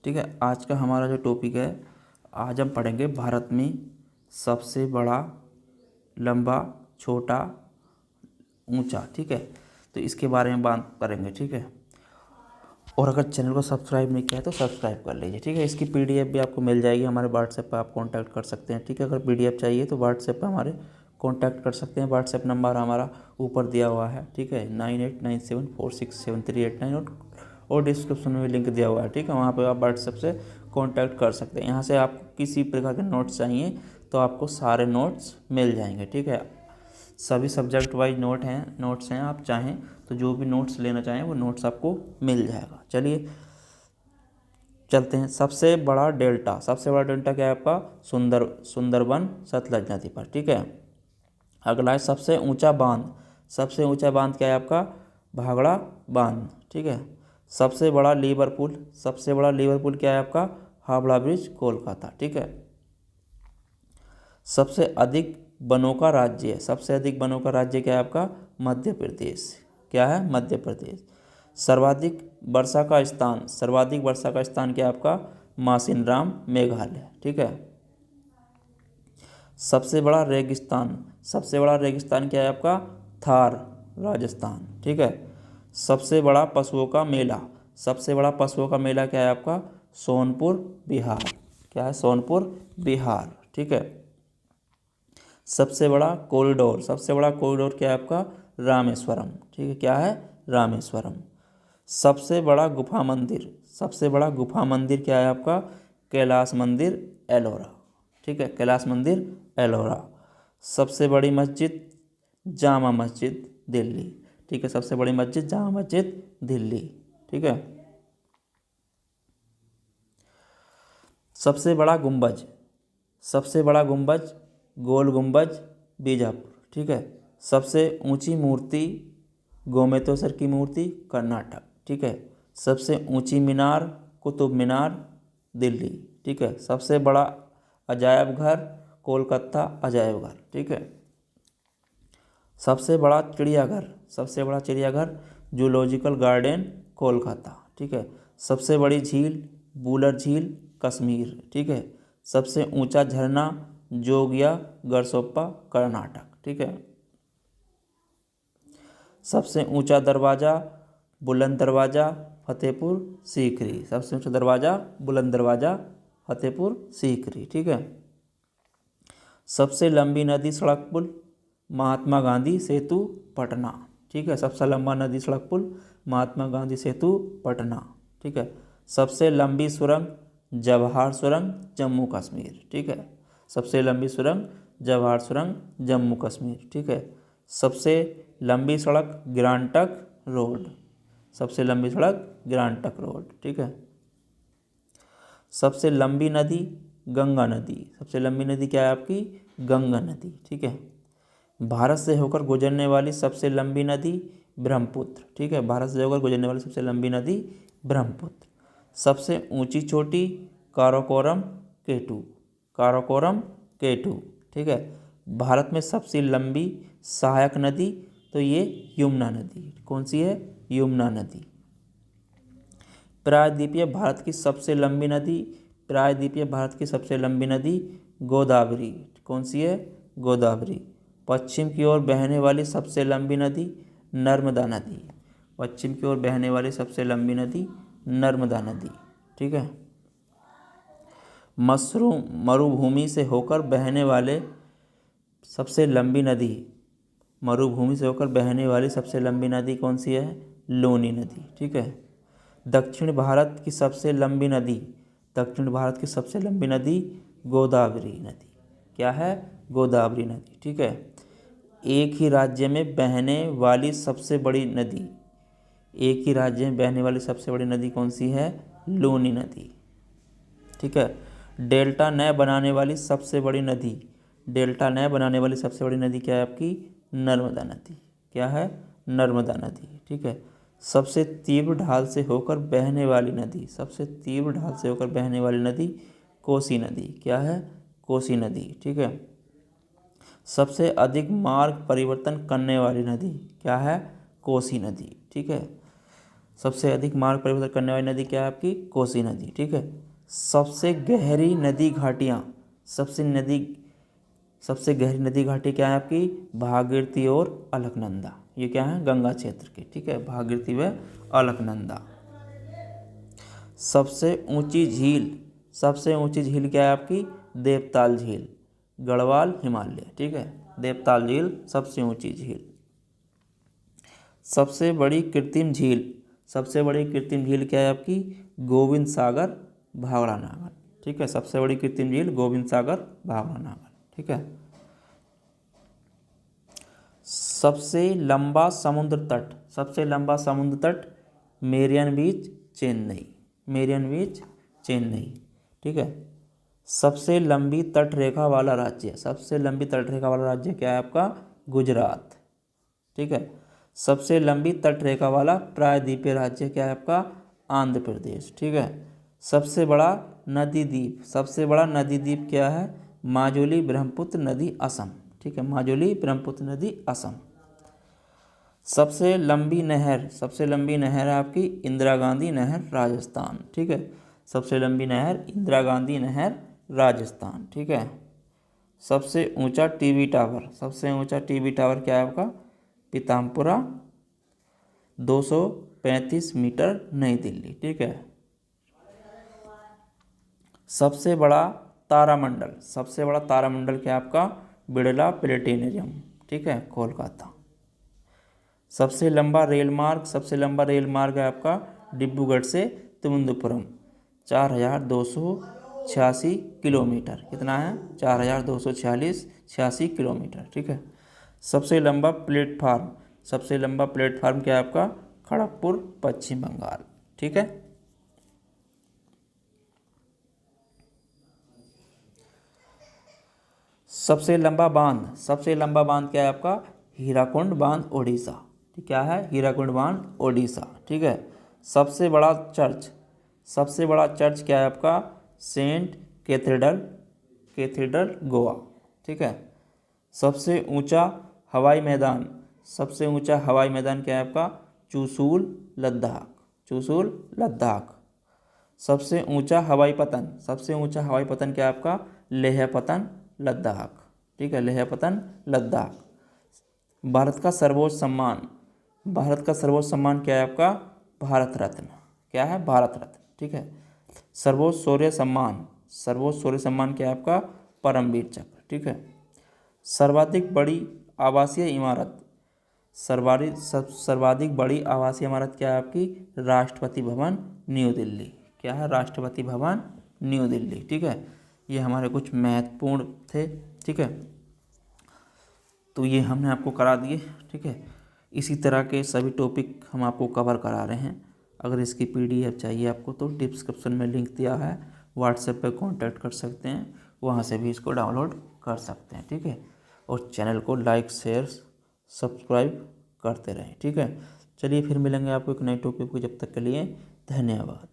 ठीक है, आज का हमारा जो टॉपिक है, आज हम पढ़ेंगे भारत में सबसे बड़ा, लंबा, छोटा, ऊंचा। ठीक है, तो इसके बारे में बात करेंगे। ठीक है, और अगर चैनल को सब्सक्राइब नहीं किया है तो सब्सक्राइब कर लीजिए। ठीक है, इसकी पीडीएफ भी आपको मिल जाएगी हमारे व्हाट्सएप पर, आप कांटेक्ट कर सकते हैं। ठीक है, अगर पीडीएफ चाहिए तो व्हाट्सएप पर हमारे कांटेक्ट कर सकते हैं। व्हाट्सएप नंबर हमारा ऊपर दिया हुआ है। ठीक है, 9897467389, और डिस्क्रिप्शन में भी लिंक दिया हुआ है। ठीक है, वहाँ पर आप व्हाट्सएप से कांटेक्ट कर सकते हैं। यहाँ से आपको किसी प्रकार के नोट्स चाहिए तो आपको सारे नोट्स मिल जाएंगे। ठीक है, सभी सब्जेक्ट वाइज नोट्स हैं। आप चाहें तो जो भी नोट्स लेना चाहें वो नोट्स आपको मिल जाएगा। चलिए चलते हैं। सबसे बड़ा डेल्टा क्या है आपका? सुंदरबन सतलज नदी पर। ठीक है, अगला है सबसे ऊंचा बांध क्या है आपका? भाखड़ा बांध। ठीक है, सबसे बड़ा लिवरपूल क्या है आपका? हावड़ा ब्रिज, कोलकाता। ठीक है, सबसे अधिक वनों का राज्य क्या है आपका? मध्य प्रदेश। क्या है? मध्य प्रदेश। सर्वाधिक वर्षा का स्थान क्या है आपका? मासिनराम, मेघालय। ठीक है, सबसे बड़ा रेगिस्तान क्या है आपका? थार, राजस्थान। ठीक है, सबसे बड़ा पशुओं का मेला क्या है आपका? सोनपुर, बिहार। क्या है? सोनपुर, बिहार। ठीक है, सबसे बड़ा कॉरिडोर क्या है आपका? रामेश्वरम। ठीक है, क्या है? रामेश्वरम। सबसे बड़ा गुफा मंदिर क्या है आपका? कैलाश मंदिर, एलोरा। ठीक है, कैलाश मंदिर, एलोरा। सबसे बड़ी मस्जिद, जामा मस्जिद, दिल्ली। ठीक है, सबसे बड़ी मस्जिद, जामा मस्जिद, दिल्ली। ठीक है, सबसे बड़ा गुंबज गोल गुंबज, बीजापुर। ठीक है, सबसे ऊंची मूर्ति, गोमेतेश्वर की मूर्ति, कर्नाटक। ठीक है, सबसे ऊंची मीनार, कुतुब मीनार, दिल्ली। ठीक है, सबसे बड़ा अजायब घर, कोलकाता अजायब घर। ठीक है, सबसे बड़ा चिड़ियाघर, जूलॉजिकल गार्डन, कोलकाता। ठीक है, सबसे बड़ी झील, बूलर झील, कश्मीर। ठीक है, सबसे ऊंचा झरना, जोगिया गरसोप्पा, कर्नाटक। ठीक है, सबसे ऊंचा दरवाज़ा, बुलंद दरवाज़ा, फतेहपुर सीकरी। सबसे ऊंचा दरवाज़ा, बुलंद दरवाज़ा, फतेहपुर सीकरी। ठीक है, सबसे लंबी नदी सड़क पुल, महात्मा गांधी सेतु, पटना। ठीक है, सबसे लंबा नदी सड़क पुल, महात्मा गांधी सेतु, पटना। ठीक है, सबसे लंबी सुरंग, जवाहर सुरंग, जम्मू कश्मीर। ठीक है, सबसे लंबी सुरंग, जवाहर सुरंग, जम्मू कश्मीर। ठीक है, सबसे लंबी सड़क, ग्रांटक रोड। सबसे लंबी सड़क, ग्रांटक रोड। ठीक है, सबसे लंबी नदी, गंगा नदी। सबसे लंबी नदी क्या है आपकी? गंगा नदी। ठीक है, भारत से होकर गुजरने वाली सबसे लंबी नदी, ब्रह्मपुत्र। ठीक है, भारत से होकर गुजरने वाली सबसे लंबी नदी, ब्रह्मपुत्र। सबसे ऊंची चोटी, काराकोरम केटू। ठीक है, भारत में सबसे लंबी सहायक नदी, तो ये यमुना नदी। कौन सी है? यमुना नदी। प्रायद्वीपीय भारत की सबसे लंबी नदी, गोदावरी। कौन सी है? गोदावरी। पश्चिम की ओर बहने वाली सबसे लंबी नदी, नर्मदा नदी। पश्चिम की ओर बहने वाली सबसे लंबी नदी, नर्मदा नदी। ठीक है, मरुभूमि से होकर बहने वाली सबसे लंबी नदी कौन सी है? लूनी नदी। ठीक है, दक्षिण भारत की सबसे लंबी नदी, गोदावरी नदी। क्या है? गोदावरी नदी। ठीक है, एक ही राज्य में बहने वाली सबसे बड़ी नदी कौन सी है? लूनी नदी। ठीक है, डेल्टा नए बनाने वाली सबसे बड़ी नदी क्या है आपकी? नर्मदा नदी। क्या है? नर्मदा नदी। ठीक है, सबसे तीव्र ढाल से होकर बहने वाली नदी, कोसी नदी। क्या है? कोसी नदी। ठीक है, सबसे अधिक मार्ग परिवर्तन करने वाली नदी क्या है? कोसी नदी। ठीक है, सबसे अधिक मार्ग परिवर्तन करने वाली नदी क्या है आपकी? कोसी नदी। ठीक है। सबसे गहरी नदी घाटियाँ, सबसे गहरी नदी घाटी क्या है आपकी? भागीरथी और अलकनंदा। ये क्या है? गंगा क्षेत्र की। ठीक है, भागीरथी व अलकनंदा। सबसे ऊंची झील क्या है आपकी? देवताल झील, गढ़वाल, हिमालय। ठीक है, देवताल झील सबसे ऊंची झील। सबसे बड़ी कृत्रिम झील क्या है आपकी? गोविंद सागर, भावड़ा नागर। ठीक है, सबसे बड़ी कृत्रिम झील गोविंद सागर, भावड़ा नागर। ठीक है। सबसे लंबा समुद्र तट मेरियन बीच, चेन्नई। ठीक है। सबसे लंबी तटरेखा वाला राज्य क्या है आपका? गुजरात। ठीक है। सबसे लंबी तटरेखा वाला प्रायद्वीपीय राज्य क्या है आपका? आंध्र प्रदेश। ठीक है। सबसे बड़ा नदी द्वीप क्या है? माजुली ब्रह्मपुत्र नदी, असम। ठीक है, माजुली ब्रह्मपुत्र नदी, असम। सबसे लंबी नहर है आपकी इंदिरा गांधी नहर, राजस्थान। ठीक है, सबसे लंबी नहर इंदिरा गांधी नहर, राजस्थान। ठीक है। सबसे ऊंचा टीवी टावर क्या है आपका? पीताम्बरा, 235 मीटर, नई दिल्ली। ठीक है। सबसे बड़ा तारामंडल क्या है आपका? बिड़ला प्लेनेटोरियम। ठीक है, कोलकाता। सबसे लंबा रेल मार्ग है आपका डिब्रूगढ़ से तिरुवनंतपुरम, 4286 किलोमीटर। कितना है? 4286 किलोमीटर। ठीक है। सबसे लंबा प्लेटफार्म क्या है आपका? खड़गपुर, पश्चिम बंगाल। ठीक है। सबसे लंबा बांध क्या है आपका? हीराकुंड बांध, ओडिशा। क्या है? हीराकुंड बांध, ओडिशा। ठीक है। सबसे बड़ा चर्च क्या है आपका? Saint cathedral, Goa. ठीक है। सबसे ऊंचा हवाई मैदान क्या है आपका? चुशूल, लद्दाख। सबसे ऊंचा हवाई पतन क्या है आपका? लेह पतन, लद्दाख। ठीक है, लेह पतन, लद्दाख। भारत का सर्वोच्च सम्मान क्या है आपका? भारत रत्न। क्या है? भारत रत्न। ठीक है। सर्वोच्च शौर्य सम्मान क्या है आपका? परमवीर चक्र। ठीक है। सर्वाधिक बड़ी आवासीय इमारत क्या है आपकी? राष्ट्रपति भवन, न्यू दिल्ली। क्या है? राष्ट्रपति भवन, न्यू दिल्ली। ठीक है। ये हमारे कुछ महत्वपूर्ण थे। ठीक है, तो ये हमने आपको करा दिए। ठीक है, इसी तरह के सभी टॉपिक हम आपको कवर करा रहे हैं। अगर इसकी PDF चाहिए आपको तो डिस्क्रिप्शन में लिंक दिया है, व्हाट्सएप पे कांटेक्ट कर सकते हैं, वहाँ से भी इसको डाउनलोड कर सकते हैं। ठीक है, और चैनल को लाइक, शेयर, सब्सक्राइब करते रहें। ठीक है, चलिए फिर मिलेंगे आपको एक नए टॉपिक को। जब तक के लिए धन्यवाद।